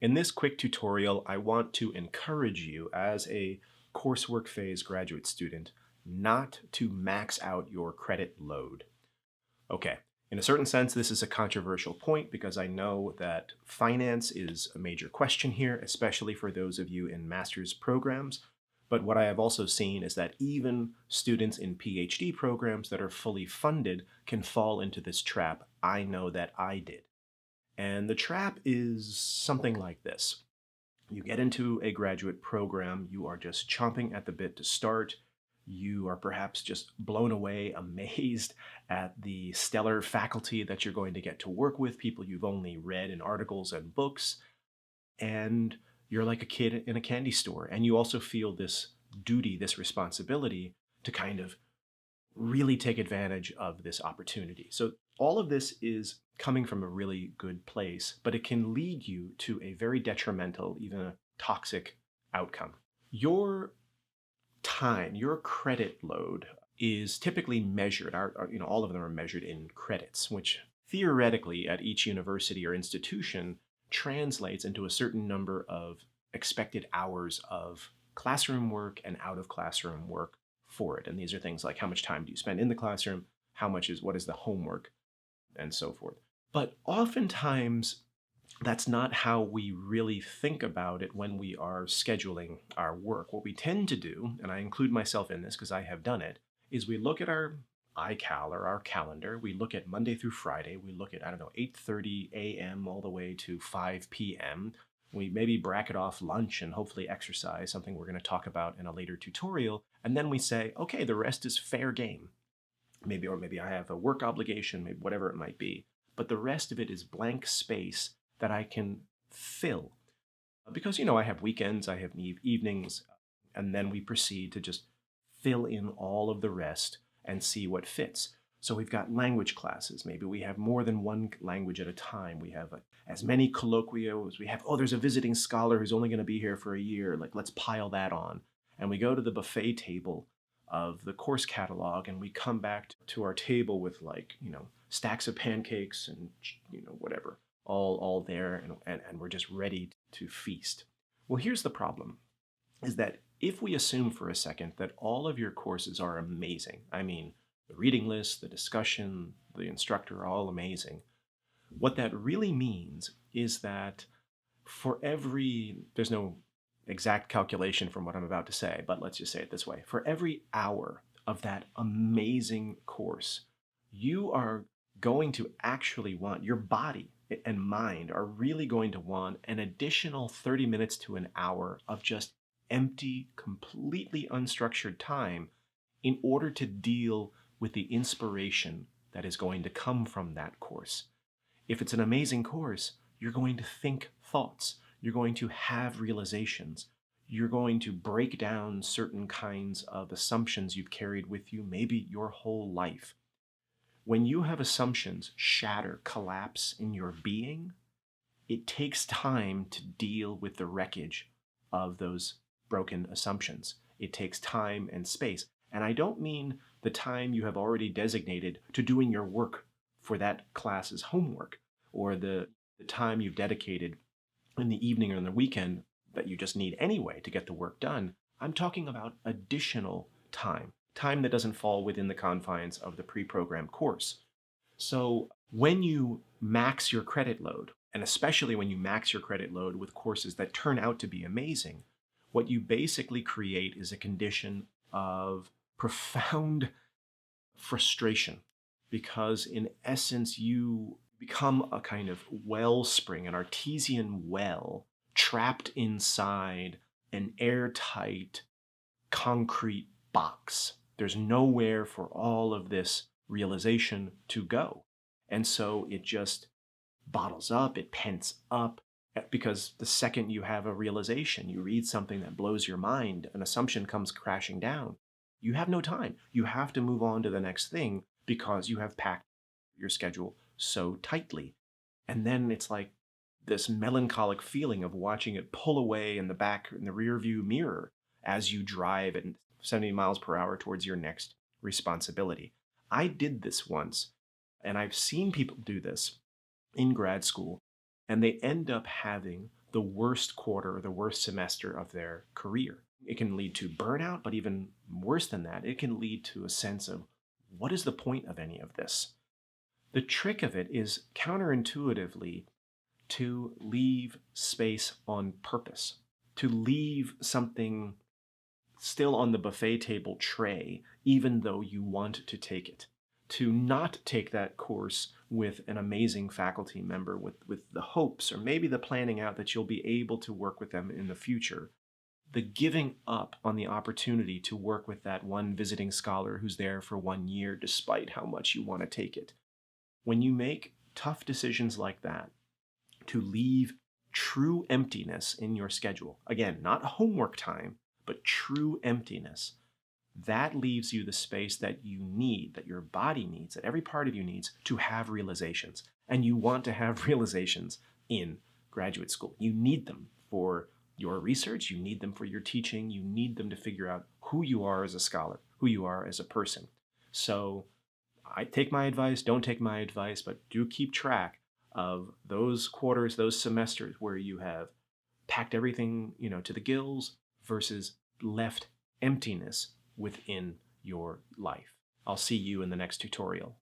In this quick tutorial, I want to encourage you as a coursework phase graduate student not to max out your credit load. Okay, in a certain sense, this is a controversial point because I know that finance is a major question here, especially for those of you in master's programs. But what I have also seen is that even students in PhD programs that are fully funded can fall into this trap. I know that I did. And the trap is something like this. You get into a graduate program, you are just chomping at the bit to start. You are perhaps just blown away, amazed at the stellar faculty that you're going to get to work with, people you've only read in articles and books, and you're like a kid in a candy store. And you also feel this duty, this responsibility to kind of really take advantage of this opportunity. So all of this is coming from a really good place, but it can lead you to a very detrimental, even a toxic outcome. Your time, your credit load is typically measured, all of them are measured in credits, which theoretically at each university or institution translates into a certain number of expected hours of classroom work and out of classroom work for it. And these are things like how much time do you spend in the classroom, what is the homework, and so forth. But oftentimes, that's not how we really think about it when we are scheduling our work. What we tend to do, and I include myself in this because I have done it, is we look at our iCal or our calendar. We look at Monday through Friday. We look at, 8:30 a.m. all the way to 5 p.m. We maybe bracket off lunch and hopefully exercise, something we're going to talk about in a later tutorial. And then we say, okay, the rest is fair game. Maybe I have a work obligation, maybe whatever it might be. But the rest of it is blank space that I can fill. Because, I have weekends, I have evenings, and then we proceed to just fill in all of the rest and see what fits. So we've got language classes. Maybe we have more than one language at a time. We have as many colloquia as we have. Oh, there's a visiting scholar who's only going to be here for a year. Like, let's pile that on. And we go to the buffet table of the course catalog and we come back to our table with stacks of pancakes and, whatever, all there. And we're just ready to feast. Well, here's the problem, is that if we assume for a second that all of your courses are amazing, I mean, the reading list, the discussion, the instructor are all amazing. What that really means is that there's no exact calculation from what I'm about to say, but let's just say it this way. For every hour of that amazing course, you are going to actually want, your body and mind are really going to want an additional 30 minutes to an hour of just empty, completely unstructured time in order to deal with the inspiration that is going to come from that course. If it's an amazing course, you're going to think thoughts. You're going to have realizations. You're going to break down certain kinds of assumptions you've carried with you, maybe your whole life. When you have assumptions shatter, collapse in your being, it takes time to deal with the wreckage of those broken assumptions. It takes time and space. And I don't mean the time you have already designated to doing your work for that class's homework, or the time you've dedicated in the evening or in the weekend that you just need anyway to get the work done. I'm talking about additional time that doesn't fall within the confines of the pre-programmed course. So when you max your credit load, and especially when you max your credit load with courses that turn out to be amazing, what you basically create is a condition of profound frustration, because in essence you become a kind of wellspring, an artesian well trapped inside an airtight concrete box. There's nowhere for all of this realization to go. And so it just bottles up, it pents up, because the second you have a realization, you read something that blows your mind, an assumption comes crashing down, you have no time. You have to move on to the next thing because you have packed your schedule so tightly. And then it's like this melancholic feeling of watching it pull away in the rear view mirror as you drive at 70 miles per hour towards your next responsibility. I did this once, and I've seen people do this in grad school, and they end up having the worst quarter or the worst semester of their career. It can lead to burnout, but even worse than that, it can lead to a sense of what is the point of any of this? The trick of it is counterintuitively to leave space on purpose, to leave something still on the buffet table tray, even though you want to take it. To not take that course with an amazing faculty member with the hopes or maybe the planning out that you'll be able to work with them in the future. The giving up on the opportunity to work with that one visiting scholar who's there for 1 year despite how much you want to take it. When you make tough decisions like that, to leave true emptiness in your schedule, again, not homework time, but true emptiness, that leaves you the space that you need, that your body needs, that every part of you needs to have realizations. And you want to have realizations in graduate school. You need them for your research, you need them for your teaching, you need them to figure out who you are as a scholar, who you are as a person. So I take my advice, don't take my advice, but do keep track of those quarters, those semesters where you have packed everything, to the gills versus left emptiness within your life. I'll see you in the next tutorial.